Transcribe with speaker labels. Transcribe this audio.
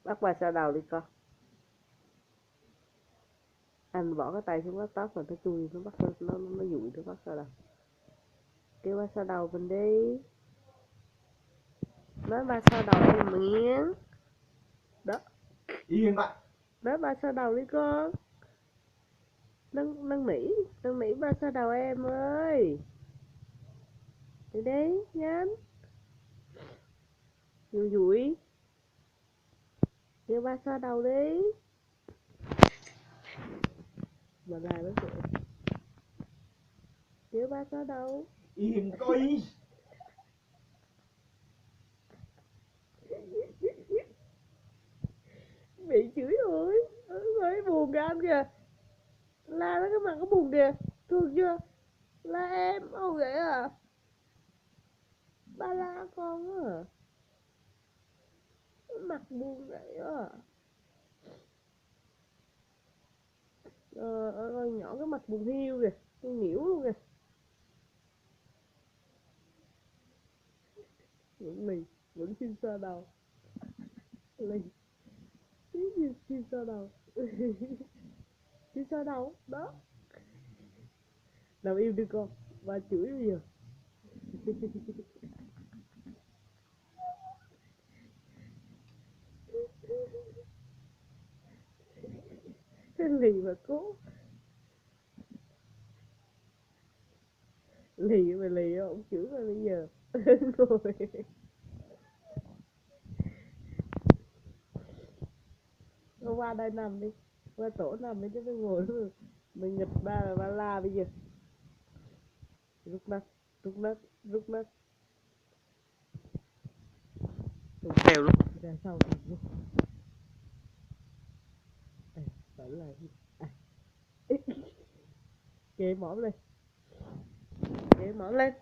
Speaker 1: Bắt ba sao đầu đi con. Anh bỏ cái tay xuống laptop rồi nó chui nó bắt nó dụi nó bắt sao đầu. Kêu ba sao đầu mình đi. Nói ba sao đầu em miếng. Đó.
Speaker 2: Yên bạn.
Speaker 1: Nói ba sao đầu đi con. Năn nỉ ba sao đầu em ơi. Đi đi, nhanh. Dụi dụi. Kêu ba sao đầu đi. Mà lại nó kìa. Kêu ba sao đầu.
Speaker 2: Yên coi.
Speaker 1: Bị chửi rồi. Ơi buồn kìa anh kìa. La nó cái mặt nó buồn kìa. Thương chưa? La em. Ô vậy à. Ba la con á. Mặt buồn vậy á. Ơi nhỏ cái mặt buồn hiu kìa. Tôi nhiễu luôn kìa. Vẫn lì. Vẫn xin sơ đầu. Lì. Xin sơ đầu. Xin sơ đầu. Đó. Nằm im đi con. Ba chửi bây giờ. Cái lì mà cố. Lì mà lì ông chửi mà bây giờ. Ngồi. Nó qua đây nằm đi. Qua tổ nằm đi chứ phải ngồi luôn. Mình nghịch ba là ba la bây giờ. Rút nát. Rút nát. Rút nát. Tụi kèo luôn. Ra sau thì luôn. Phải là à. Kệ mõm lên. Kệ mõm lên.